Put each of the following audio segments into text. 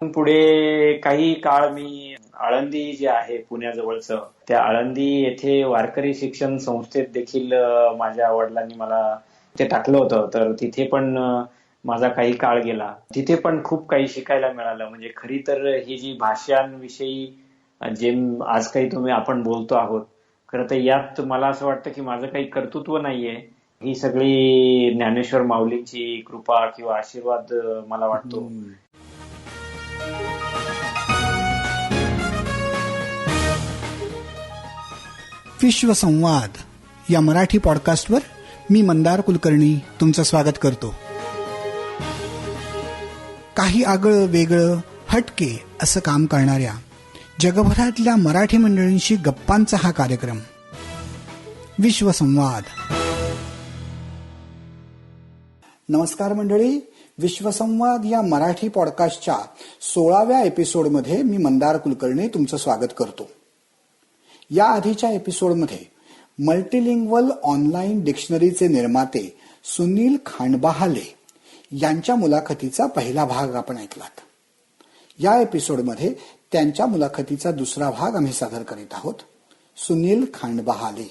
पुढे काही काळ मी आळंदी जे आहे पुण्याजवळचं, त्या आळंदी येथे वारकरी शिक्षण संस्थेत देखील माझ्या वडिलांनी मला ते टाकलं होतं. तर तिथे पण माझा काही काळ गेला. तिथे पण खूप काही शिकायला मिळालं. म्हणजे खरी तर ही जी भाषांविषयी जे आज काही आपण बोलतो आहोत, खरं तर यात मला असं वाटतं की माझं काही कर्तृत्व नाहीये. ही सगळी ज्ञानेश्वर माऊलींची कृपा किंवा आशीर्वाद मला वाटतो. हम्म. विश्वसंवाद या मराठी पॉडकास्टवर मी मंदार कुलकर्णी तुमचं स्वागत करतो. काही आगळं वेगळं हटके असं काम करणाऱ्या जगभरातल्या मराठी मंडळींशी गप्पांचा हा कार्यक्रम विश्वसंवाद. नमस्कार मंडळी, विश्वसंवाद या मराठी पॉडकास्टच्या 16व्या एपिसोडमध्ये मी मंदार कुलकर्णी तुमचं स्वागत करतो. या आधीच्या एपिसोडमध्ये मल्टीलिंग्वल ऑनलाईन डिक्शनरीचे निर्माते सुनील खांडबहाले यांच्या मुलाखतीचा पहिला भाग आपण ऐकलात. या एपिसोडमध्ये त्यांच्या मुलाखतीचा दुसरा भाग आम्ही सादर करीत आहोत. सुनील खांडबहाले.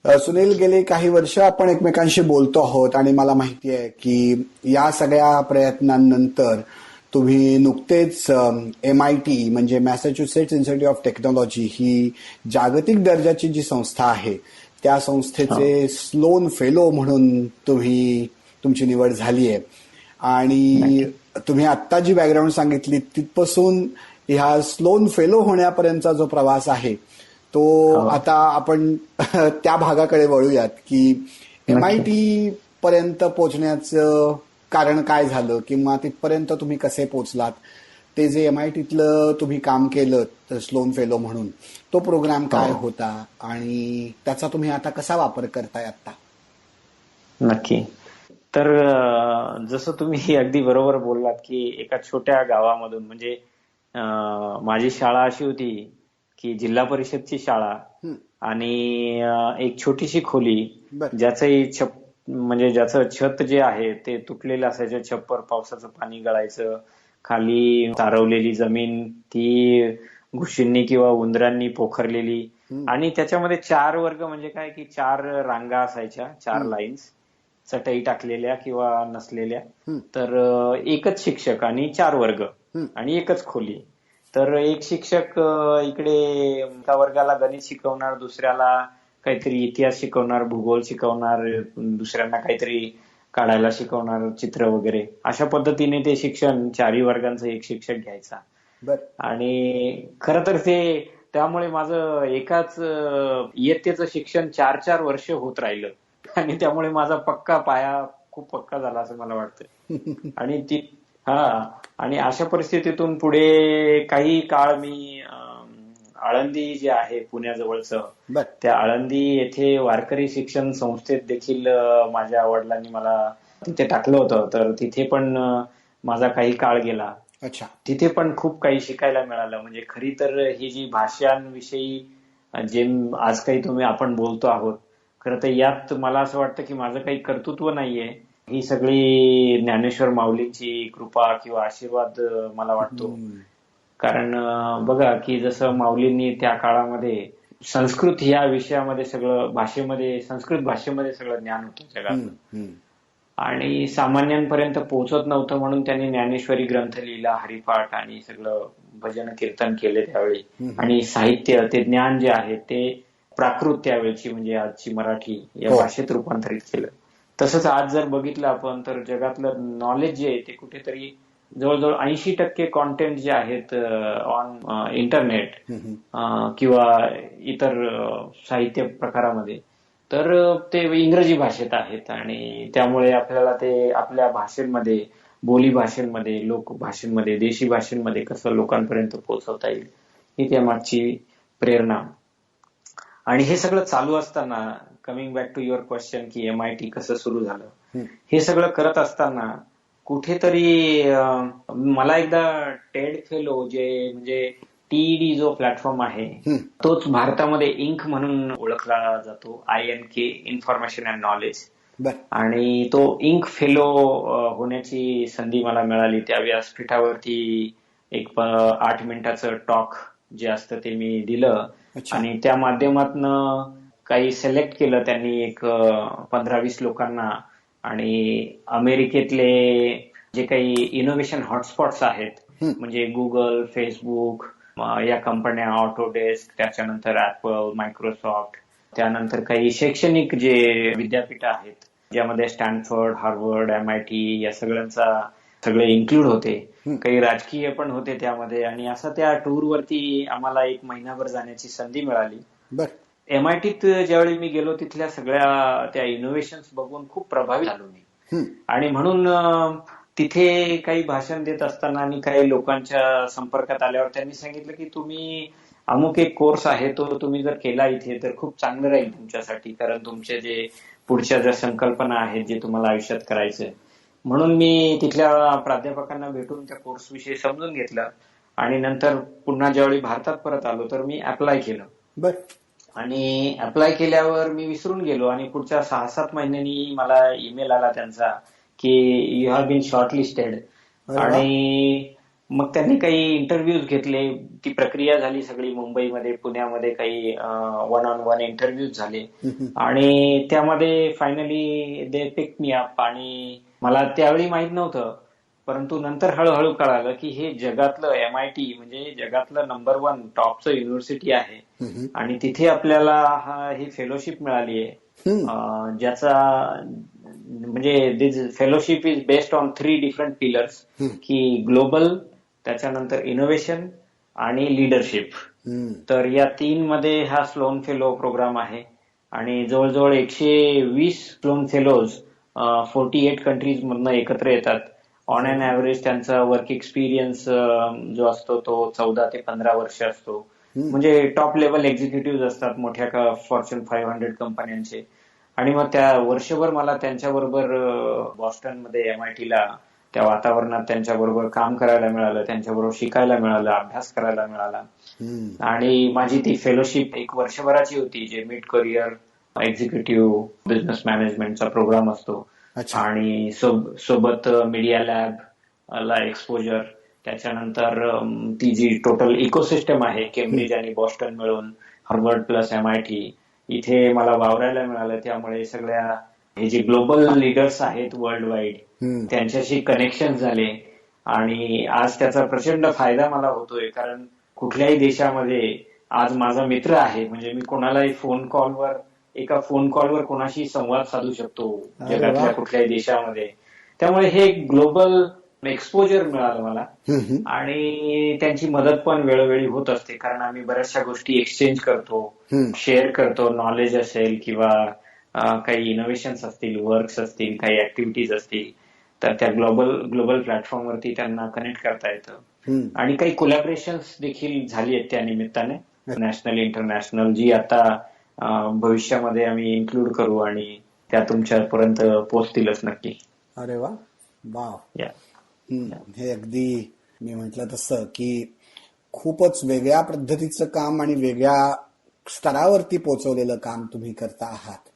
सुनील, गेले काही वर्ष आपण एकमेकांशी बोलतो आहोत आणि मला माहिती आहे की या सगळ्या प्रयत्नांनंतर तुम्ही नुकतेच MIT म्हणजे मॅसॅच्युसेट्स इन्स्टिट्यूट ऑफ टेक्नॉलॉजी ही जागतिक दर्जाची जी संस्था आहे त्या संस्थेचे स्लोन फेलो म्हणून तुमची निवड झाली आहे. आणि तुम्ही आत्ता जी बॅकग्राऊंड सांगितली तिथपासून ह्या स्लोन फेलो होण्यापर्यंतचा जो प्रवास आहे तो आता आपण त्या भागाकडे वळूयात की MIT पर्यंत पोहोचण्याचं कारण काय झालं किंवा तिथपर्यंत तुम्ही कसे पोहोचलात. ते जे MITतलं तुम्ही काम केलं स्लोन फेलो म्हणून, तो प्रोग्राम काय होता आणि त्याचा तुम्ही आता कसा वापर करताय आता? नक्की. तर जसं तुम्ही अगदी बरोबर बोललात की एका छोट्या गावामधून, म्हणजे माझी शाळा अशी होती की जिल्हा परिषदची शाळा आणि एक छोटीशी खोली, ज्याचं छत जे आहे ते तुटलेलं असायचं. छप्पर, पावसाचं पाणी गळायचं, खाली तारवलेली जमीन ती घुशींनी किंवा उंदरांनी पोखरलेली, आणि त्याच्यामध्ये 4 वर्ग, म्हणजे काय की 4 रांगा असायच्या, 4 लाईन्स, चटई टाकलेल्या किंवा नसलेल्या. तर एकच शिक्षक आणि 4 वर्ग आणि एकच खोली. तर एक शिक्षक इकडे एका वर्गाला गणित शिकवणार, दुसऱ्याला काहीतरी इतिहास शिकवणार, भूगोल शिकवणार, दुसऱ्यांना काहीतरी काढायला शिकवणार, चित्र वगैरे. अशा पद्धतीने ते शिक्षण 4ही वर्गांचं एक शिक्षक घ्यायचा. आणि खरं तर त्यामुळे माझं एकाच इयत्तेचं शिक्षण 4-4 वर्ष होत राहिलं आणि त्यामुळे माझा पाया खूप पक्का झाला असं मला वाटतं. आणि अशा परिस्थितीतून पुढे काही काळ मी आळंदी जे आहे पुण्याजवळचं, त्या आळंदी येथे वारकरी शिक्षण संस्थेत देखील माझ्या वडिलांनी मला तिथे टाकलं होतं. तर तिथे पण माझा काही काळ गेला. तिथे पण खूप काही शिकायला मिळालं. म्हणजे खरी तर ही जी भाषांविषयी जे आज काही आपण बोलतो आहोत, खरं तर यात मला असं वाटतं की माझं काही कर्तृत्व नाहीये. ही सगळी ज्ञानेश्वर माऊलींची कृपा किंवा आशीर्वाद मला वाटतो. कारण बघा की जसं माऊलींनी त्या काळामध्ये संस्कृत या विषयामध्ये सगळं संस्कृत भाषेमध्ये सगळं ज्ञान होतं जगात आणि सामान्यांपर्यंत पोहोचत नव्हतं, म्हणून त्यांनी ज्ञानेश्वरी ग्रंथ लिहिला, हरिपाठ आणि सगळं भजन कीर्तन केले त्यावेळी. आणि साहित्य, ते ज्ञान जे आहे ते प्राकृत त्यावेळची म्हणजे आजची मराठी या भाषेत रूपांतरित केलं. तसंच आज जर बघितलं आपण तर जगातलं नॉलेज जे आहे ते कुठेतरी जवळजवळ 80% कॉन्टेंट जे आहेत ऑन इंटरनेट किंवा इतर साहित्य प्रकारामध्ये, तर ते इंग्रजी भाषेत आहेत. आणि त्यामुळे आपल्याला ते आपल्या भाषेमध्ये, बोली भाषेमध्ये, लोक भाषेमध्ये, देशी भाषेमध्ये कसं लोकांपर्यंत पोहोचवता येईल, ही त्यामागची प्रेरणा. आणि हे सगळं चालू असताना, coming back to your question की MIT कसं सुरू झालं, हे सगळं करत असताना कुठेतरी मला एकदा टेड फेलो, जे म्हणजे TED जो प्लॅटफॉर्म आहे तोच भारतामध्ये इंक म्हणून ओळखला जातो, INK, इन्फॉर्मेशन अँड नॉलेज. आणि तो इंक फेलो होण्याची संधी मला मिळाली. त्या व्यासपीठावरती एक 8 मिनिटाचं टॉक जे असतं ते मी दिलं. अच्छा. आणि त्या माध्यमातनं काही सिलेक्ट केलं त्यांनी एक 15-20 लोकांना. आणि अमेरिकेतले जे काही इनोव्हेशन हॉटस्पॉट्स आहेत, हं. म्हणजे गुगल, फेसबुक, या कंपन्या, ऑटोडेस्क, त्याच्यानंतर ऍपल, मायक्रोसॉफ्ट, त्यानंतर काही शैक्षणिक जे विद्यापीठ आहेत, ज्यामध्ये स्टॅनफोर्ड, हार्वर्ड, MIT या सगळे इन्क्लूड होते. हं. काही राजकीय पण होते त्यामध्ये. आणि असं त्या टूरवरती आम्हाला 1 महिनाभर जाण्याची संधी मिळाली. बर. MITत ज्यावेळी मी गेलो तिथल्या सगळ्या त्या इनोव्हेशन्स बघून खूप प्रभावित झालो मी. हं. आणि म्हणून तिथे काही भाषण देत असताना आणि काही लोकांच्या संपर्कात आल्यावर त्यांनी सांगितलं की तुम्ही अमुक एक कोर्स आहे तो तुम्ही जर केला इथे तर खूप चांगलं राहील तुमच्यासाठी, कारण तुमचे जे पुढच्या ज्या संकल्पना आहेत जे तुम्हाला आयुष्यात करायचंय. म्हणून मी तिथल्या प्राध्यापकांना भेटून त्या कोर्स विषयी समजून घेतलं. आणि नंतर पुन्हा ज्यावेळी भारतात परत आलो तर मी अप्लाय केलं. बर. आणि अप्लाय केल्यावर मी विसरून गेलो आणि पुढच्या 6-7 महिन्यांनी मला ईमेल आला त्यांचा की यू हॅव बीन शॉर्टलिस्टेड. अरे वा. आणि मग त्यांनी काही इंटरव्ह्यूज घेतले. ती प्रक्रिया झाली सगळी मुंबईमध्ये, पुण्यामध्ये काही 1-on-1 इंटरव्ह्यूज झाले. हं. आणि त्यामध्ये फायनली दे पिक मी अप. आणि मला त्यावेळी माहित नव्हतं, परंतु नंतर हळूहळू कळालं की हे जगातलं MIT म्हणजे जगातलं नंबर 1 टॉपचं युनिव्हर्सिटी आहे. हं. आणि तिथे आपल्याला ही फेलोशिप मिळाली आहे, हं. ज्याचा म्हणजे this fellowship is based on 3 different pillars, हं. की ग्लोबल, त्याच्यानंतर इनोव्हेशन आणि लिडरशिप. हं. तर या 3 मध्ये हा स्लोन फेलो प्रोग्राम आहे. आणि जवळजवळ 120 स्लोन फेलोज 48 कंट्रीज मधनं एकत्र येतात. ऑन अन ऍव्हरेज त्यांचा वर्क एक्सपिरियन्स जो असतो तो 14 ते 15 वर्ष असतो. हं. म्हणजे टॉप लेवल एक्झिक्युटिव्ह असतात मोठ्या फॉर्च्यून 500 कंपन्यांचे. आणि मग त्या वर्षभर मला त्यांच्याबरोबर बॉस्टनमध्ये MITला त्या वातावरणात त्यांच्याबरोबर काम करायला मिळालं, त्यांच्याबरोबर शिकायला मिळालं, अभ्यास करायला मिळाला. हं. आणि माझी ती फेलोशिप 1 वर्षभराची होती, जे मिड करिअर एक्झिक्युटिव्ह बिझनेस मॅनेजमेंटचा प्रोग्राम असतो. अच्छा. आणि सोबत मीडिया लॅब ला एक्सपोजर, त्याच्यानंतर ती जी टोटल इकोसिस्टम आहे केम्ब्रिज आणि बॉस्टन मिळून, हार्वर्ड प्लस MIT, इथे मला वावरायला मिळालं. त्यामुळे सगळ्या हे जे ग्लोबल लीडर्स आहेत वर्ल्ड वाईड हं. त्यांच्याशी कनेक्शन झाले. आणि आज त्याचा प्रचंड फायदा मला होतोय, कारण कुठल्याही देशामध्ये आज माझा मित्र आहे. म्हणजे मी कोणालाही एका फोन कॉलवर कोणाशी संवाद साधू शकतो अरे वा. जगातल्या कुठल्याही देशामध्ये. त्यामुळे हे ग्लोबल एक्सपोजर मिळालं मला. हं. आणि त्यांची मदत पण वेळोवेळी होत असते, कारण आम्ही बऱ्याचशा गोष्टी एक्सचेंज करतो, हं. शेअर करतो. नॉलेज असेल किंवा काही इनोव्हेशन्स असतील, वर्क्स असतील, काही ऍक्टिव्हिटीज असतील, तर त्या ग्लोबल प्लॅटफॉर्मवरती त्यांना कनेक्ट करता येतं. हं. आणि काही कोलॅबरेशन्स देखील झाली आहेत त्या निमित्ताने, नॅशनल, इंटरनॅशनल, जी आता भविष्यामध्ये आम्ही इन्क्लूड करू आणि त्या तुमच्यापर्यंत पोहोचतीलच नक्की. अरे वा. वाव. या हे अगदी मी म्हटलं तसं की खूपच वेगळ्या पद्धतीचं काम आणि वेगळ्या स्तरावरती पोहोचवलेलं काम तुम्ही करता आहात.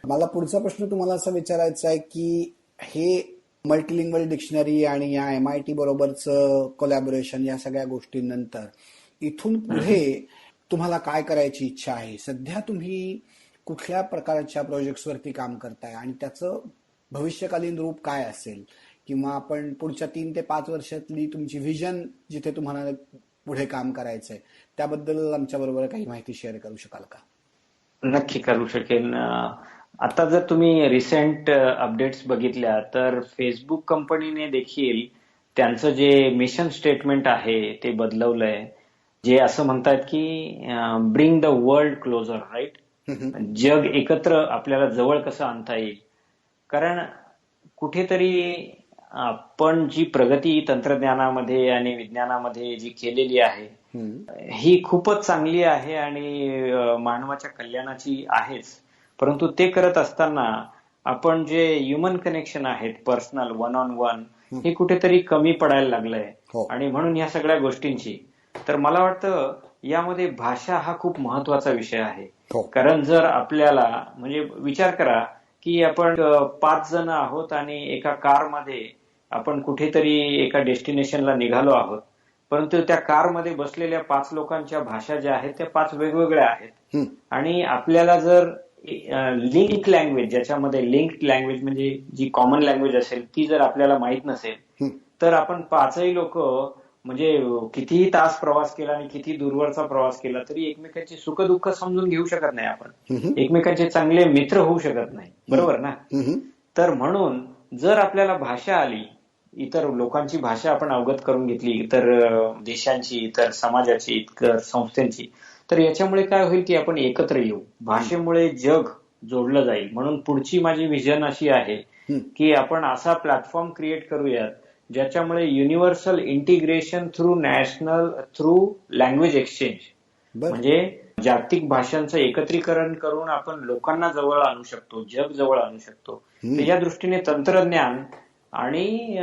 मला पुढचा प्रश्न तुम्हाला असा विचारायचा आहे की हे मल्टीलिंग्वल डिक्शनरी आणि या MIT बरोबरचं कोलॅबोरेशन या सगळ्या गोष्टींनंतर इथून पुढे तुम्हाला काय करायची इच्छा आहे? सध्या तुम्ही कुठल्या प्रकारच्या प्रोजेक्ट्सवरती काम करताय आणि त्याचं भविष्यकालीन रूप काय असेल, किंवा आपण पुढच्या 3 ते 5 वर्षातली तुमची व्हिजन जिथे तुम्हाला पुढे काम करायचंय त्याबद्दल आमच्या बरोबर काही माहिती शेअर करू शकाल का? नक्की करू शकेन. आता जर तुम्ही रिसेंट अपडेट्स बघितल्या तर फेसबुक कंपनीने देखील त्यांचं जे मिशन स्टेटमेंट आहे ते बदलवलंय. जे असं म्हणतात की bring the world closer, right? जग एकत्र आपल्याला जवळ कसं आणता येईल. कारण कुठेतरी आपण जी प्रगती तंत्रज्ञानामध्ये आणि विज्ञानामध्ये जी केलेली आहे ही खूपच चांगली आहे आणि मानवाच्या कल्याणाची आहेच. परंतु ते करत असताना आपण जे ह्युमन कनेक्शन आहेत, पर्सनल, 1-on-1, हे कुठेतरी कमी पडायला लागलंय. आणि म्हणून या सगळ्या गोष्टींची तर मला वाटतं यामध्ये भाषा हा खूप महत्वाचा विषय आहे. कारण जर आपल्याला म्हणजे विचार करा की आपण 5 जण आहोत आणि एका कारमध्ये आपण कुठेतरी एका डेस्टिनेशनला निघालो आहोत. परंतु त्या कारमध्ये बसलेल्या 5 लोकांच्या भाषा ज्या आहेत त्या 5 वेगवेगळ्या आहेत. आणि आपल्याला जर लिंक्ड लँग्वेज, ज्याच्यामध्ये लिंक्ड लँग्वेज म्हणजे जी कॉमन लँग्वेज असेल ती जर आपल्याला माहित नसेल तर आपण 5ही लोक म्हणजे कितीही तास प्रवास केला आणि किती दूरवरचा प्रवास केला तरी एकमेकांची सुखदुःख समजून घेऊ शकत नाही आपण. एकमेकांचे चांगले मित्र होऊ शकत नाही. बरोबर ना? तर म्हणून जर आपल्याला भाषा आली, इतर लोकांची भाषा आपण अवगत करून घेतली, इतर देशांची, इतर समाजाची, इतर संस्थांची, तर याच्यामुळे काय होईल की आपण एकत्र येऊ. भाषेमुळे जग जोडलं जाईल. म्हणून पुढची माझी व्हिजन अशी आहे की आपण असा प्लॅटफॉर्म क्रिएट करूयात ज्याच्यामुळे universal integration through language exchange, म्हणजे जागतिक भाषांचं एकत्रीकरण करून आपण लोकांना जवळ आणू शकतो, जग जवळ आणू शकतो. या दृष्टीने तंत्रज्ञान आणि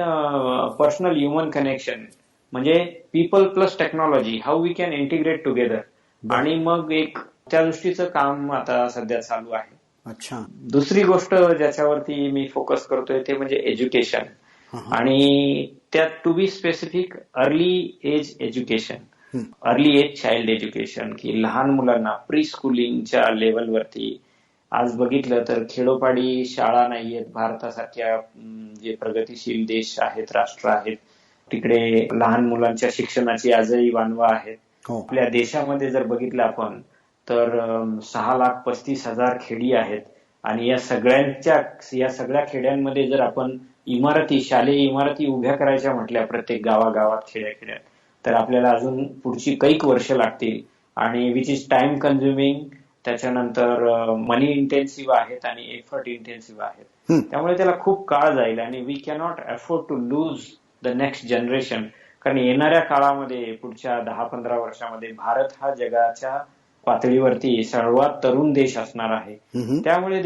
पर्सनल ह्युमन कनेक्शन म्हणजे people plus technology, how we can integrate together, आणि मग एक त्या दृष्टीचं काम आता सध्या चालू आहे. अच्छा. दुसरी गोष्ट ज्याच्यावरती मी फोकस करतोय ते म्हणजे एज्युकेशन, आणि त्यात to be specific early age education, early age child education, की लहान मुलांना प्री स्कूलिंगच्या लेवलवरती. आज बघितलं तर खेडोपाडी शाळा नाहीयेत. भारतासारख्या जे प्रगतीशील देश आहेत, राष्ट्र आहेत, तिकडे लहान मुलांच्या शिक्षणाची आजही वानवा आहेत. आपल्या देशामध्ये जर बघितलं आपण तर 6,35,000 खेडी आहेत, आणि या सगळ्या खेड्यांमध्ये जर आपण शालेय इमारती उभ्या करायच्या म्हटल्या प्रत्येक गावागावात, खेड्याखेड्यात, तर आपल्याला अजून पुढची कैक वर्ष लागतील, आणि विच इज टाइम कन्झ्युमिंग, त्याच्यानंतर मनी इंटेन्सिव्ह आहेत आणि एफर्ट इंटेन्सिव्ह आहेत. त्यामुळे त्याला खूप काळ जाईल, आणि we cannot afford to lose the next generation. कारण येणाऱ्या काळामध्ये, पुढच्या 10-15 वर्षामध्ये भारत हा जगाच्या पातळीवरती सर्वात तरुण देश असणार आहे. त्यामुळे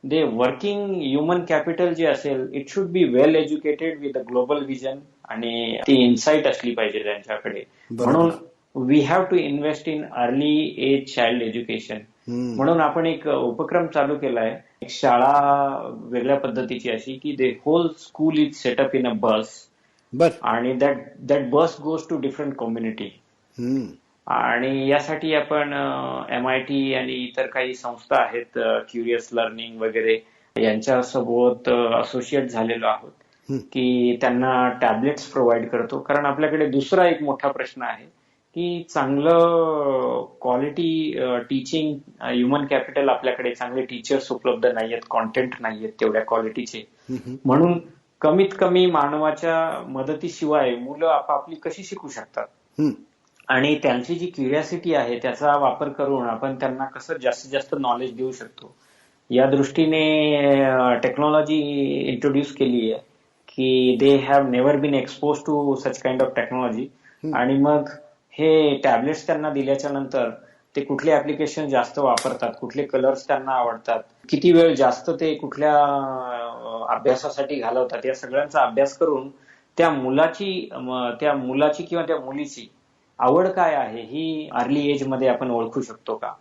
दे वर्किंग ह्युमन कॅपिटल जे असेल, it should be well educated with a global vision, आणि ती इन्साइट असली पाहिजे त्यांच्याकडे. म्हणून we have to invest in early age child education. म्हणून आपण एक उपक्रम चालू केलाय, एक शाळा वेगळ्या पद्धतीची अशी की the whole school is set up in a bus, आणि that bus goes to different community. आणि यासाठी आपण MIT आणि इतर काही संस्था आहेत, क्युरियस लर्निंग वगैरे, यांच्यासोबत असोसिएट झालेलो आहोत की त्यांना टॅबलेट्स प्रोव्हाइड करतो. कारण आपल्याकडे दुसरा एक मोठा प्रश्न आहे की चांगलं क्वालिटी टीचिंग ह्युमन कॅपिटल, आपल्याकडे चांगले टीचर्स उपलब्ध नाहीयेत, कॉन्टेंट नाहीयेत तेवढ्या क्वालिटीचे. म्हणून कमीत कमी मानवाच्या मदतीशिवाय मुलं आपापली कशी शिकू शकतात, आणि त्यांची जी क्युरियासिटी आहे त्याचा वापर करून आपण त्यांना कसं जास्तीत जास्त नॉलेज देऊ शकतो, या दृष्टीने टेक्नॉलॉजी इंट्रोड्यूस केली आहे की they have never been expose to such kind of technology. आणि मग हे टॅबलेट्स त्यांना दिल्याच्या नंतर ते कुठले ऍप्लिकेशन जास्त वापरतात, कुठले कलर्स त्यांना आवडतात, किती वेळ जास्त ते कुठल्या अभ्यासासाठी घालवतात, या सगळ्यांचा अभ्यास करून त्या मुलाची किंवा त्या मुलीची आवड काय आहे ही अर्ली एज मध्ये आपण ओळखू शकतो का,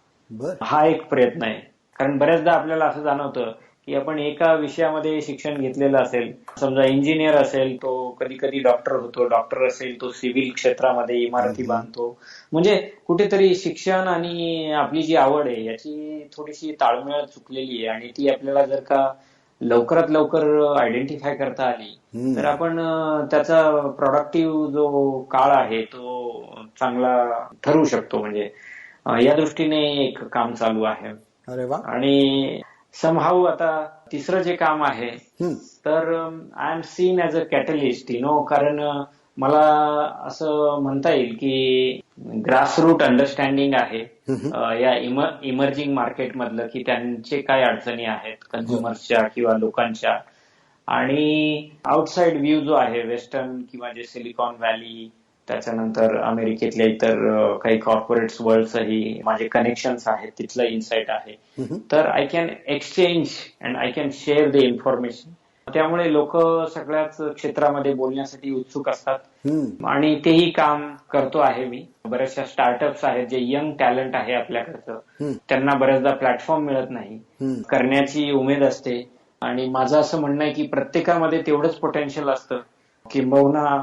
हा एक प्रयत्न आहे. कारण बऱ्याचदा आपल्याला असं जाणवतं की आपण एका विषयामध्ये शिक्षण घेतलेलं असेल, समजा इंजिनियर असेल तो कधी कधी डॉक्टर होतो, डॉक्टर असेल तो सिव्हिल क्षेत्रामध्ये इमारती बांधतो. म्हणजे कुठेतरी शिक्षण आणि आपली जी आवड आहे याची थोडीशी ताळमेळ चुकलेली आहे, आणि ती आपल्याला जर का लवकरात लवकर आयडेंटिफाय करता आली तर आपण त्याचा प्रोडक्टिव्ह जो काळ आहे तो चांगला ठरवू शकतो. म्हणजे या दृष्टीने एक काम चालू आहे. अरे वा. आणि समहाऊ आता तिसरं जे काम आहे तर I am seen as a catalyst, कारण मला असं म्हणता येईल की ग्रासरूट अंडरस्टँडिंग आहे या इमर्जिंग मार्केट मधलं, की त्यांचे काय अडचणी आहेत कन्झ्युमर्सच्या किंवा लोकांच्या, आणि आउटसाइड व्ह्यू जो आहे वेस्टर्न किंवा जे सिलिकॉन व्हॅली, त्याच्यानंतर अमेरिकेतल्या इतर काही कॉर्पोरेट्स वर्ल्डचंही माझे कनेक्शन्स आहेत, तिथलं इन्साइट आहे. तर I can exchange and I can share the information. त्यामुळे लोक सगळ्याच क्षेत्रामध्ये बोलण्यासाठी उत्सुक असतात, आणि तेही काम करतो आहे मी. बऱ्याचशा स्टार्टअप्स आहेत जे यंग टॅलेंट आहे आपल्याकडचं, त्यांना बऱ्याचदा प्लॅटफॉर्म मिळत नाही, करण्याची उमेद असते. आणि माझं असं म्हणणं आहे की प्रत्येकामध्ये तेवढंच पोटेन्शियल असतं, किंबहुना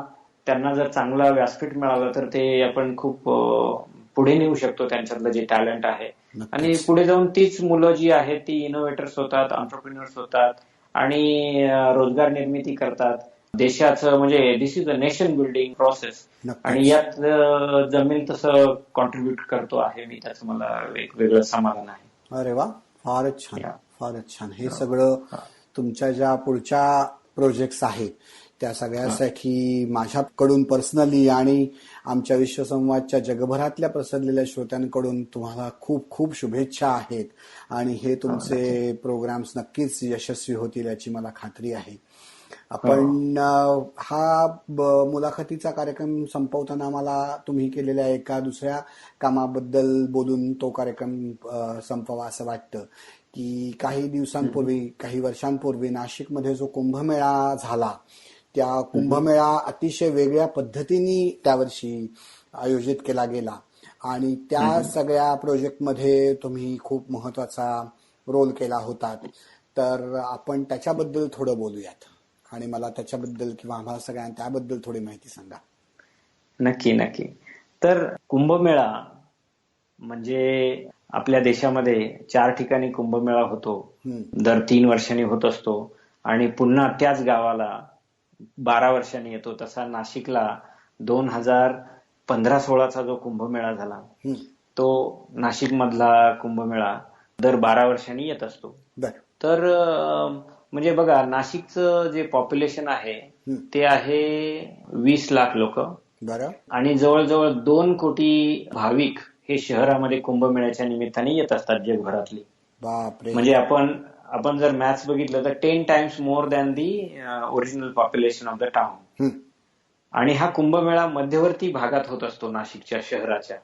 त्यांना जर चांगलं व्यासपीठ मिळालं तर ते आपण खूप पुढे नेऊ शकतो त्यांच्यातलं जे टॅलेंट आहे. आणि पुढे जाऊन तीच मुलं जी आहेत ती इनोव्हेटर्स होतात, एंटरप्रेन्योर्स होतात आणि रोजगार निर्मिती करतात. देशाचं म्हणजे this is a nation building process आणि यात जमेल तसं कॉन्ट्रीब्युट करतो आहे मी, त्याचं मला एक वेगळं समाधान आहे. अरे वा, फारच छान, फारच छान. हे सगळं तुमच्या ज्या पुढच्या प्रोजेक्ट्स आहेत त्या सगळ्यासाठी माझ्याकडून पर्सनली आणि आमच्या विश्वसंवादच्या जगभरातल्या पसरलेल्या श्रोत्यांकडून तुम्हाला खूप खूप शुभेच्छा आहेत आणि हे तुमचे प्रोग्राम्स नक्कीच यशस्वी होतील याची मला खात्री आहे. आपण हा मुलाखतीचा कार्यक्रम संपवताना मला तुम्ही केलेल्या एका दुसऱ्या कामाबद्दल बोलून तो कार्यक्रम संपवा असं वाटतं की काही दिवसांपूर्वी, काही वर्षांपूर्वी नाशिकमध्ये जो कुंभमेळा झाला त्या कुंभमेळा अतिशय वेगळ्या पद्धतीने त्यावर्षी आयोजित केला गेला आणि त्या सगळ्या प्रोजेक्टमध्ये तुम्ही खूप महत्वाचा रोल केला होता. तर आपण त्याच्याबद्दल थोडं बोलूयात आणि मला त्याच्याबद्दल किंवा आम्हाला सगळ्यांना त्याबद्दल थोडी माहिती सांगा. नक्की नक्की. तर कुंभमेळा म्हणजे आपल्या देशामध्ये 4 ठिकाणी कुंभमेळा होतो, दर 3 वर्षांनी होत असतो आणि पुन्हा त्याच गावाला 12 वर्षांनी येतो. तसा नाशिकला 2015-16चा जो कुंभमेळा झाला तो नाशिक मधला कुंभमेळा दर 12 वर्षांनी येत असतो. तर म्हणजे बघा, नाशिकचं जे पॉप्युलेशन आहे ते आहे 20 लाख लोक आणि जवळजवळ 2 कोटी भाविक हे शहरामध्ये कुंभमेळ्याच्या निमित्ताने येत असतात जगभरातली. म्हणजे आपण जर मॅथ्स बघितलं तर 10 times more than the original population of the town. आणि हा कुंभमेळा मध्यवर्ती भागात होत असतो नाशिकच्या शहराच्या,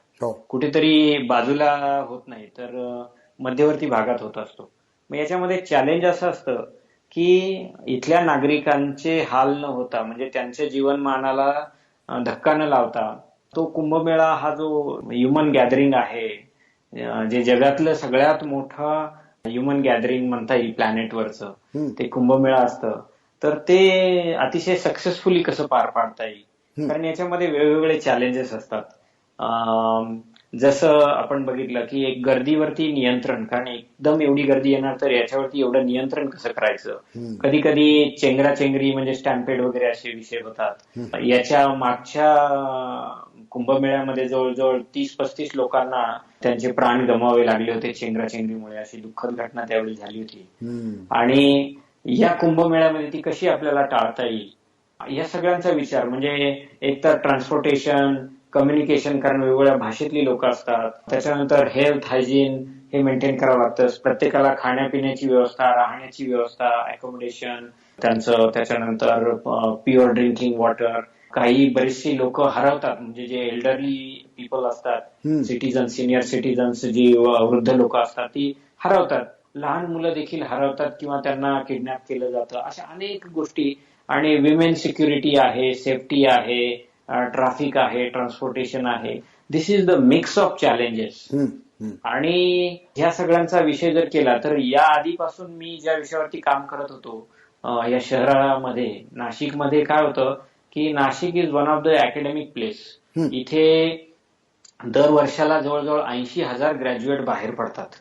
कुठेतरी बाजूला होत नाही तर मध्यवर्ती भागात होत असतो. मग याच्यामध्ये चॅलेंज असं असतं की इथल्या नागरिकांचे हाल न होता, म्हणजे त्यांच्या जीवनमानाला धक्का न लावता तो कुंभमेळा हा जो ह्युमन गॅदरिंग आहे, जे जगातलं सगळ्यात मोठं ह्युमन गॅदरिंग म्हणता येईल प्लॅनेटवरचं, ते कुंभमेळा असतं. तर ते अतिशय सक्सेसफुली कसं पार पाडता येईल, कारण याच्यामध्ये वेगवेगळे चॅलेंजेस असतात. जसं आपण बघितलं की एक गर्दीवरती नियंत्रण, कारण एकदम एवढी गर्दी येणार तर याच्यावरती एवढं नियंत्रण कसं करायचं. कधी कधी चेंगराचेंगरी म्हणजे स्टॅम्पेड वगैरे असे विषय होतात. याच्या मागच्या कुंभमेळ्यामध्ये जवळजवळ 30-35 लोकांना त्यांचे प्राण गमावे लागले होते चेंगराचेंगरीमुळे, अशी दुःखद घटना त्यावेळी झाली होती. आणि या कुंभमेळ्यामध्ये ती कशी आपल्याला टाळता येईल या सगळ्यांचा विचार, म्हणजे एकतर ट्रान्सपोर्टेशन, कम्युनिकेशन, कारण वेगवेगळ्या भाषेतली लोक असतात, त्याच्यानंतर हेल्थ हायजीन हे मेंटेन करावं लागतं, प्रत्येकाला खाण्यापिण्याची व्यवस्था, राहण्याची व्यवस्था, अकोमोडेशन त्यांचं, त्याच्यानंतर प्युअर ड्रिंकिंग वॉटर. काही बरेचशी लोक हरवतात, म्हणजे जे एल्डरली पीपल असतात, सिटीजन, सिनियर सिटीजन्स, जी वृद्ध लोक असतात ती हरवतात. लहान मुलं देखील हरवतात किंवा त्यांना किडनॅप केलं जातं, अशा अनेक गोष्टी. आणि विमेन सिक्युरिटी आहे, सेफ्टी आहे, ट्रॅफिक आहे, ट्रान्सपोर्टेशन आहे. This is the mix of challenges. आणि ह्या सगळ्यांचा विषय जर केला तर या आधीपासून मी ज्या विषयावरती काम करत होतो या शहरामध्ये, नाशिकमध्ये काय होतं की Nashik is one of the academic place. इथे दर वर्षाला जवळजवळ 80,000 ग्रॅज्युएट बाहेर पडतात.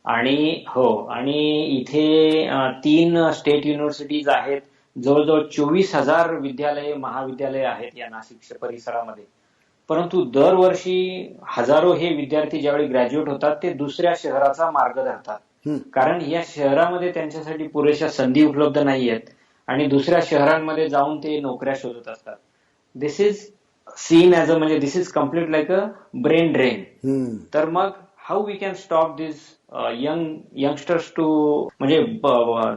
आणि आणि इथे 3 स्टेट युनिव्हर्सिटीज आहेत, जवळजवळ 24,000 विद्यालय, महाविद्यालय आहेत या नाशिक परिसरामध्ये. परंतु दरवर्षी हजारो हे विद्यार्थी ज्यावेळी ग्रॅज्युएट होतात ते दुसऱ्या शहराचा मार्ग धरतात, कारण या शहरामध्ये त्यांच्यासाठी पुरेशा संधी उपलब्ध नाहीयेत आणि दुसऱ्या शहरांमध्ये जाऊन ते नोकऱ्या शोधत असतात. This is seen as a, म्हणजे this is complete like a brain drain. तर मग how we can stop this youngsters to, म्हणजे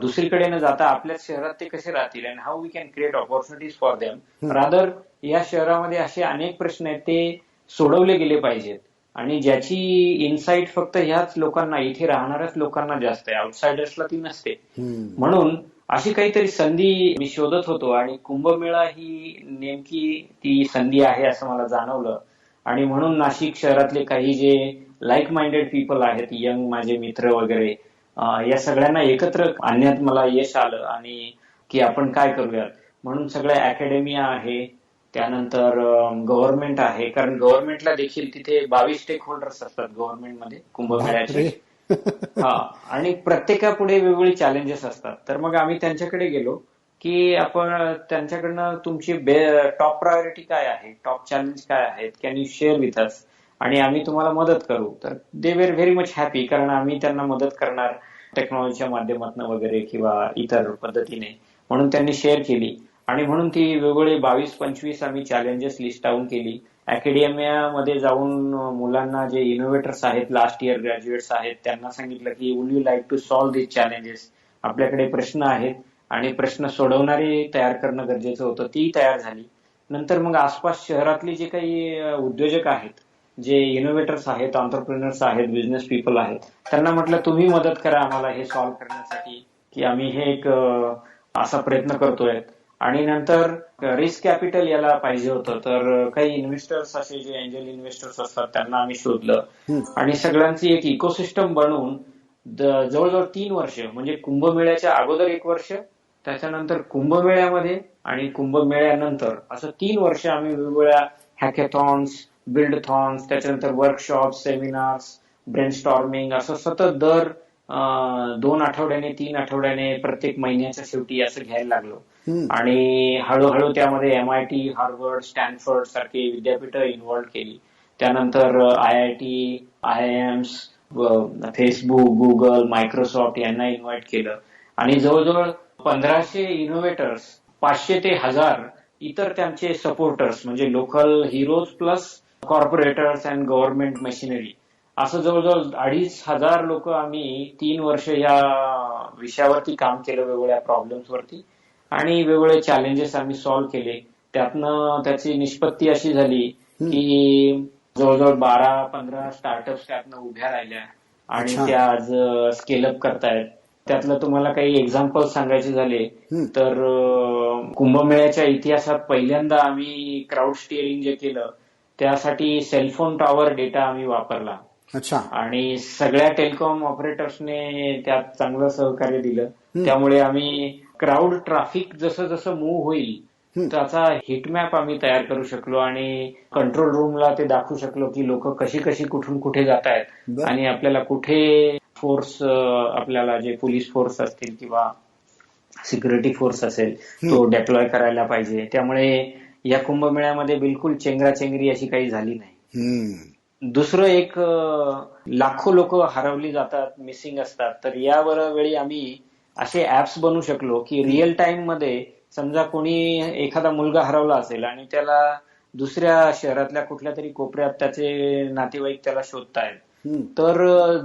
दुसरीकडे न जाता आपल्याच शहरात ते कसे राहतील, and how we can create opportunities for them. Rather या शहरामध्ये असे अनेक प्रश्न आहेत ते सोडवले गेले पाहिजेत आणि ज्याची इन्साईट फक्त ह्याच लोकांना, इथे राहणाऱ्याच लोकांना जास्त आहे, आउटसायडर्सला ती नसते. म्हणून अशी काहीतरी संधी मी शोधत होतो आणि कुंभमेळा ही नेमकी ती संधी आहे असं मला जाणवलं. आणि म्हणून नाशिक शहरातले काही जे लाईक माइंडेड पीपल आहेत, यंग माझे मित्र वगैरे, या सगळ्यांना एकत्र आणण्यात मला यश आलं आणि की आपण काय करूयात म्हणून सगळ्या अकॅडमिया आहे, त्यानंतर गव्हर्नमेंट आहे, कारण गव्हर्नमेंटला देखील तिथे 22 स्टेक होल्डर्स असतात गव्हर्नमेंटमध्ये कुंभमेळ्याचे. हा, आणि प्रत्येकापुढे वेगवेगळी चॅलेंजेस असतात. तर मग आम्ही त्यांच्याकडे गेलो की आपण त्यांच्याकडनं तुमची टॉप प्रायोरिटी काय आहे, टॉप चॅलेंज काय आहेत, can you share with us, आणि आम्ही तुम्हाला मदत करू. तर they were very much happy, कारण आम्ही त्यांना मदत करणार टेक्नॉलॉजीच्या माध्यमातून वगैरे किंवा इतर पद्धतीने, म्हणून त्यांनी शेअर केली. आणि म्हणून ती वेगवेगळे 22-25 आम्ही चॅलेंजेस लिस्ट डाऊन केली. अकॅडमियामध्ये जाऊन मुलांना, जे इनोव्हेटर्स आहेत, लास्ट इयर ग्रॅज्युएट्स आहेत, त्यांना सांगितलं की would you like to solve this challenges. आपल्याकडे प्रश्न आहेत आणि प्रश्न सोडवणारे तयार करणं गरजेचं होतं. ती तयार झाली. नंतर मग आसपास शहरातली जे काही उद्योजक आहेत, जे इनोव्हेटर्स आहेत, एंटरप्रेन्योर्स आहेत, बिझनेस पीपल आहेत, त्यांना म्हटलं तुम्ही मदत करा आम्हाला हे सॉल्व्ह करण्यासाठी, की आम्ही हे एक असा प्रयत्न करतोय. आणि नंतर रिस्क कॅपिटल याला पाहिजे होतं, तर काही इन्व्हेस्टर्स, असे जे एंजल इन्व्हेस्टर्स असतात, त्यांना आम्ही शोधलं आणि सगळ्यांची एक इकोसिस्टम बनवून जवळजवळ 3 वर्ष, म्हणजे कुंभमेळ्याच्या अगोदर 1 वर्ष, त्याच्यानंतर कुंभमेळ्यामध्ये आणि कुंभमेळ्यानंतर, असं 3 वर्ष आम्ही वेगवेगळ्या हॅकेथॉन्स, बिल्डथॉन्स, त्याच्यानंतर वर्कशॉप, सेमिनार्स, ब्रेनस्टॉर्मिंग, असं सतत दर 2 आठवड्याने, 3 आठवड्याने, प्रत्येक महिन्याच्या शेवटी असं घ्यायला लागलो. आणि हळूहळू त्यामध्ये MIT, हार्वर्ड, स्टॅनफर्ड सारखी विद्यापीठं इन्व्हॉल्व केली. त्यानंतर IIT, IIMs, Facebook, Google, Microsoft यांना इन्व्हाइट केलं. आणि जवळजवळ 1500 इनोव्हेटर्स, 500 ते 1000 इतर त्यांचे सपोर्टर्स, म्हणजे local heroes plus corporators and government machinery, असं जवळजवळ 2500 लोक आम्ही 3 वर्ष या विषयावरती काम केलं, वेगवेगळ्या प्रॉब्लेम्सवरती, आणि वेगवेगळे चॅलेंजेस आम्ही सॉल्व्ह केले. त्यातनं त्याची निष्पत्ती अशी झाली की जवळजवळ 12-15 स्टार्टअप्स त्यातनं उभ्या राहिल्या आणि त्या आज स्केलअप करतायत. त्यातलं तुम्हाला काही एक्झाम्पल सांगायचे झाले तर कुंभमेळ्याच्या इतिहासात पहिल्यांदा आम्ही क्राऊड स्टिअरिंग जे केलं, त्यासाठी सेलफोन टॉवर डेटा आम्ही वापरला. आणि सगळ्या टेलिकॉम ऑपरेटर्सने त्यात चांगलं सहकार्य दिलं. त्यामुळे आम्ही क्राऊड ट्रॅफिक जसं जसं मूव्ह होईल त्याचा हिटमॅप आम्ही तयार करू शकलो आणि कंट्रोल रूमला ते दाखवू शकलो की लोक कशी कशी कुठून कुठे जात आहेत आणि आपल्याला कुठे फोर्स, आपल्याला जे पोलीस फोर्स असतील किंवा सिक्युरिटी फोर्स असेल तो डेप्लॉय करायला पाहिजे. त्यामुळे या कुंभमेळ्यामध्ये बिलकुल चेंगराचेंगरी अशी काही झाली नाही. दुसरं एक, लाखो लोक हरवली जातात, मिसिंग असतात, तर या वेळी आम्ही असे ऍप्स बनवू शकलो की रिअल टाइम मध्ये, समजा कोणी एखादा मुलगा हरवला असेल आणि त्याला दुसऱ्या शहरातल्या कुठल्या तरी कोपऱ्यात त्याचे नातेवाईक त्याला शोधतायत, तर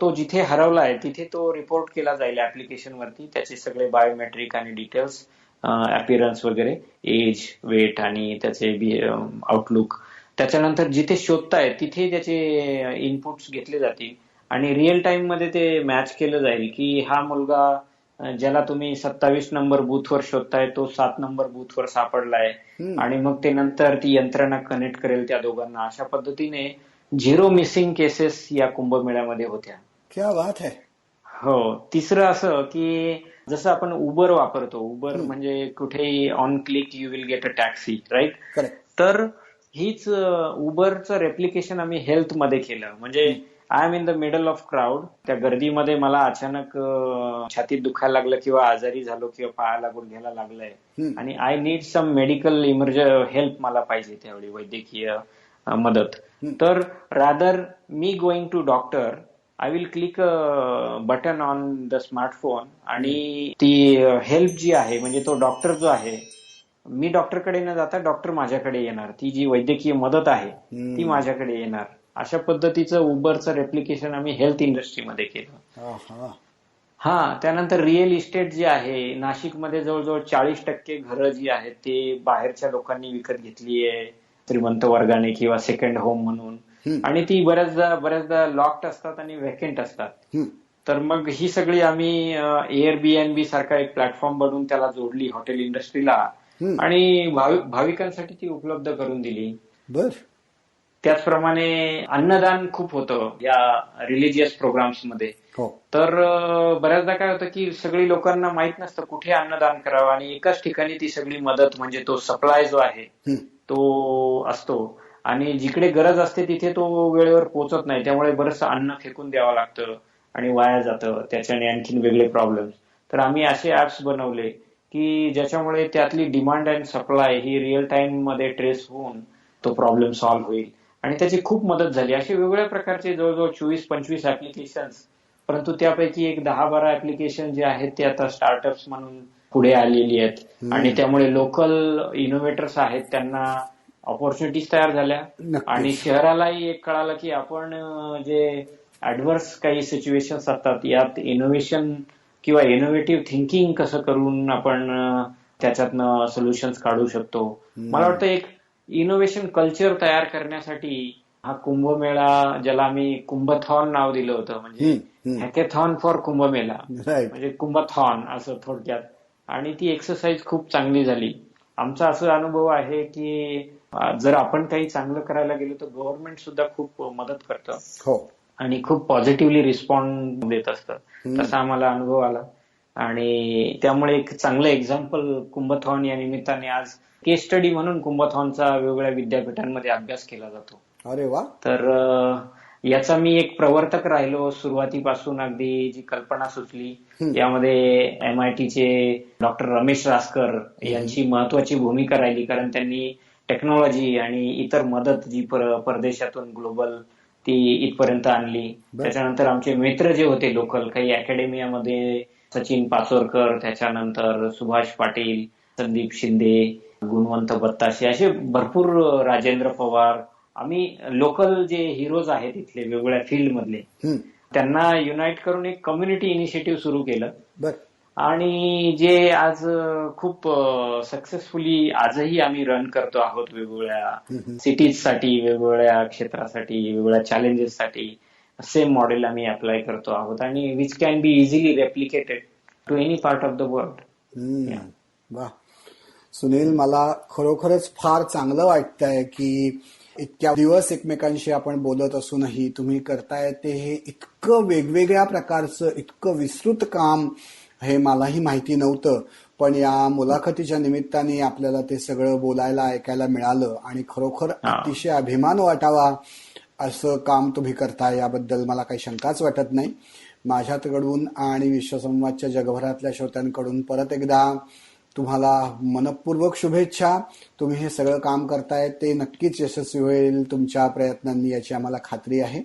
तो जिथे हरवलाय तिथे तो रिपोर्ट केला जाईल ऍप्लिकेशन वरती, त्याचे सगळे बायोमेट्रिक आणि डिटेल्स, अपीअरन्स वगैरे, एज, वेट आणि त्याचे आउटलुक. त्याच्यानंतर जिथे शोधताय तिथे त्याचे इनपुट्स घेतले जातील आणि रिअल टाइम मध्ये ते मॅच केलं जाईल की हा मुलगा ज्याला तुम्ही 27 नंबर बूथवर शोधताय तो 7 नंबर बूथवर सापडलाय, आणि मग ते नंतर ती यंत्रणा कनेक्ट करेल त्या दोघांना. अशा पद्धतीने 0 मिसिंग केसेस या कुंभमेळ्यामध्ये होत्या. क्या बात है. हो. तिसरं असं की जसं आपण उबर वापरतो, उबर म्हणजे कुठेही on click you will get a taxi, right? तर हीच उबरचं रेप्लिकेशन आम्ही हेल्थ मध्ये केलं. म्हणजे I am in the middle of crowd, त्या गर्दीमध्ये मला अचानक छातीत दुखायला लागलं किंवा आजारी झालो किंवा पायाला गुडघ्याला लागलंय आणि I need some medical help मला पाहिजे त्यावेळी, वैद्यकीय मदत. तर रादर मी going to doctor, I will click button on the smartphone आणि ती हेल्प जी आहे, म्हणजे तो डॉक्टर जो आहे, मी डॉक्टरकडे न जाता डॉक्टर माझ्याकडे येणार, ती जी वैद्यकीय मदत आहे ती माझ्याकडे येणार. अशा पद्धतीचं उबरचं रेप्लिकेशन आम्ही हेल्थ इंडस्ट्रीमध्ये केलं. त्यानंतर रिअल इस्टेट जे आहे, नाशिकमध्ये जवळजवळ 40% घरं जी आहेत ते बाहेरच्या लोकांनी विकत घेतली आहे, श्रीमंत वर्गाने किंवा सेकंड होम म्हणून, आणि ती बऱ्याचदा लॉक्ड असतात आणि व्हॅकेंट असतात. तर मग ही सगळी आम्ही एअरबीएनबी सारखा एक प्लॅटफॉर्म बनवून त्याला जोडली हॉटेल इंडस्ट्रीला आणि भाविकांसाठी ती उपलब्ध करून दिली. त्याचप्रमाणे अन्नदान खूप होतं या रिलिजियस प्रोग्राम्स मध्ये. हो. तर बऱ्याचदा काय होतं की सगळी लोकांना माहित नसतं कुठे अन्नदान करावं आणि एकाच ठिकाणी ती सगळी मदत म्हणजे तो सप्लाय जो आहे तो असतो आणि जिकडे गरज असते तिथे तो वेळेवर पोहोचत नाही, त्यामुळे बरंचसं अन्न फेकून द्यावं लागतं आणि वाया जातं, त्याच्याने आणखीन वेगळे प्रॉब्लेम. तर आम्ही असे ऍप्स बनवले की ज्याच्यामुळे त्यातली demand and supply he real time मध्ये ट्रेस होऊन तो प्रॉब्लेम सॉल्व्ह होईल आणि त्याची खूप मदत झाली. असे वेगवेगळ्या प्रकारचे जवळजवळ 24-25 ऍप्लिकेशन्स, परंतु त्यापैकी एक 10-12 ऍप्लिकेशन जे आहेत ते आता स्टार्टअप्स म्हणून पुढे आलेली आहेत आणि त्यामुळे लोकल इनोव्हेटर्स आहेत त्यांना ऑपॉर्च्युनिटीज तयार झाल्या आणि शहरालाही एक कळालं की आपण जे ऍडव्हर्स काही सिच्युएशन्स असतात यात इनोव्हेशन किंवा इनोव्हेटिव्ह थिंकिंग कसं करून आपण त्याच्यातनं सोल्युशन्स काढू शकतो. मला वाटतं एक इनोव्हेशन कल्चर तयार करण्यासाठी हा कुंभमेळा, ज्याला आम्ही कुंभथॉन नाव दिलं होतं, म्हणजे हॅकेथॉन फॉर कुंभमेळा, म्हणजे कुंभथॉन असं थोडक्यात. आणि ती एक्सरसाइज खूप चांगली झाली. आमचा असा अनुभव आहे की जर आपण काही चांगलं करायला गेलो तर गव्हर्नमेंट सुद्धा खूप मदत करतं आणि खूप पॉझिटिव्हली रिस्पॉन्ड देत असतं. तसा आम्हाला अनुभव आला आणि त्यामुळे एक चांगलं एक्झाम्पल कुंभथॉन या निमित्ताने आज केस स्टडी म्हणून कुंभथॉनचा वेगवेगळ्या विद्यापीठांमध्ये अभ्यास केला जातो. अरे वा. तर याचा मी एक प्रवर्तक राहिलो सुरुवातीपासून. अगदी जी कल्पना सुचली यामध्ये MITचे डॉक्टर रमेश रासकर यांची महत्वाची भूमिका राहिली, कारण त्यांनी टेक्नॉलॉजी आणि इतर मदत जी परदेशातून ग्लोबल ती इथपर्यंत आणली. त्याच्यानंतर आमचे मित्र जे होते लोकल काही अकॅडमियामध्ये, सचिन पाचोरकर, त्याच्यानंतर सुभाष पाटील, संदीप शिंदे, गुणवंत बत्ताशे, असे भरपूर, राजेंद्र पवार, आम्ही लोकल जे हिरोज आहेत इथले वेगवेगळ्या फील्ड मधले त्यांना युनाइट करून एक कम्युनिटी इनिशिएटिव्ह सुरू केलं आणि जे आज खूप सक्सेसफुली आजही आम्ही रन करतो आहोत वेगवेगळ्या सिटीजसाठी, वेगवेगळ्या क्षेत्रासाठी, वेगवेगळ्या चॅलेंजेससाठी. सेम मॉडेल आम्ही अप्लाय करतो आहोत आणि which can be easily replicated to any part of the world. वा सुनील, मला खरोखरच फार चांगलं वाटतंय की इतक्या दिवस एकमेकांशी आपण बोलत असूनही तुम्ही करताय ते हे इतकं वेगवेगळ्या प्रकारचं, इतकं विस्तृत काम हे मलाही माहिती नव्हतं. पण या मुलाखतीच्या निमित्ताने आपल्याला ते सगळं बोलायला, ऐकायला मिळालं आणि खरोखर अतिशय अभिमान वाटावा असं काम तुम्ही करताय याबद्दल मला काही शंकाच वाटत नाही. माझ्याकडून आणि विश्वसंवादच्या जगभरातल्या श्रोत्यांकडून परत एकदा तुम्हाला मनपूर्वक शुभेच्छा. तुम्ही हे सगळं काम करताय ते नक्कीच यशस्वी होईल तुमच्या प्रयत्नांनी, याची आम्हाला खात्री आहे.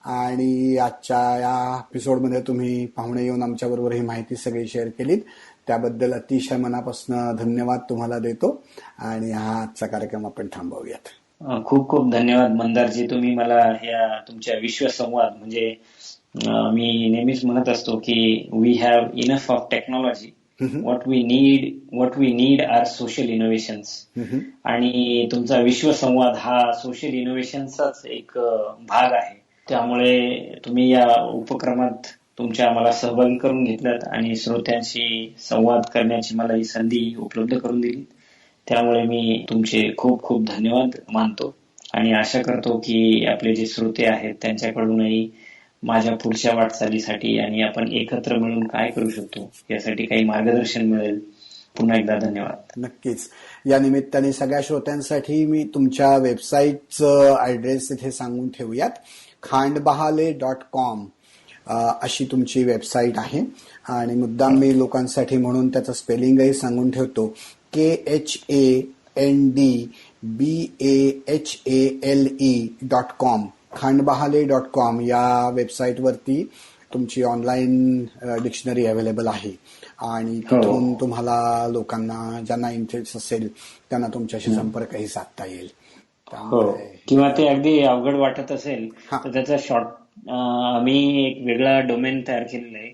आणि आजच्या या एपिसोडमध्ये तुम्ही पाहुणे येऊन आमच्याबरोबर ही माहिती सगळी शेअर केलीत त्याबद्दल अतिशय मनापासून धन्यवाद तुम्हाला देतो आणि हा आजचा कार्यक्रम आपण थांबवूयात. खूप खूप धन्यवाद मंदारजी. तुम्ही मला ह्या तुमच्या विश्वसंवाद, म्हणजे मी नेहमीच म्हणत असतो की we have enough of technology, what we need are social innovations. आणि तुमचा विश्वसंवाद हा सोशल इनोव्हेशनचाच एक भाग आहे. त्यामुळे तुम्ही या उपक्रमात तुमच्या मला सहभागी करून घेतलात आणि श्रोत्यांशी संवाद करण्याची मला ही संधी उपलब्ध करून दिली. त्यामुळे मी तुमचे खूप खूप धन्यवाद मानतो आणि आशा करतो की आपले जे श्रोते आहेत त्यांच्याकडूनही माझ्या पुढच्या वाटचालीसाठी आणि आपण एकत्र मिळून काय करू शकतो यासाठी काही मार्गदर्शन मिळेल. पुन्हा एकदा धन्यवाद. नक्कीच. या निमित्ताने सगळ्या श्रोत्यांसाठी मी तुमच्या वेबसाईटचं ऍड्रेस इथे सांगून ठेवूयात. khandbahale.com अशी तुमची वेबसाईट आहे आणि मुद्दाम मी लोकांसाठी म्हणून त्याचं स्पेलिंगही सांगून ठेवतो. khandbahale.com khandbahale.com या वेबसाईटवरती तुमची ऑनलाईन डिक्शनरी अवेलेबल आहे आणि तिथून तुम्हाला लोकांना ज्यांना इंटरेस्ट असेल त्यांना तुमच्याशी संपर्कही साधता येईल. किंवा ते अगदी अवघड वाटत असेल तर त्याचा शॉर्ट मी एक वेगळा डोमेन तयार केलेला आहे.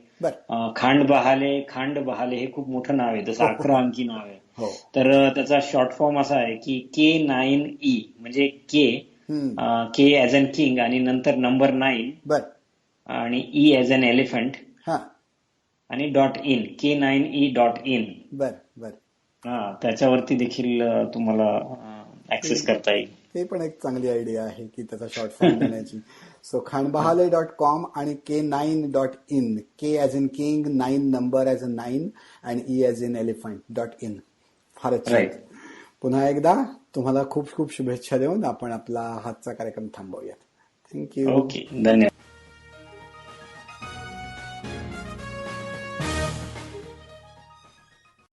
खांडबहाले हे खूप मोठं नाव आहे, तसं 11 अंकी नाव आहे. तर त्याचा शॉर्ट फॉर्म असा आहे की K9E, म्हणजे K ॲज अन किंग आणि नंतर नंबर 9 आणि E ॲज अन एलिफंट आणि .in, K9E.in. त्याच्यावरती देखील तुम्हाला ऍक्सेस करता येईल. हे पण एक चांगली आयडिया आहे की त्याचा शॉर्ट फॉर्म देण्याची. सो खांडबहाले.com आणि K9.in, K as in king, 9 number as a 9 आणि E ॲज इन एलिफंट.in. फारच छान. राईट. पुन्हा एकदा तुम्हाला खूप खूप शुभेच्छा देऊन आपण आपला हातचा कार्यक्रम थांबवूयात. थँक्यू. ओके, धन्यवाद.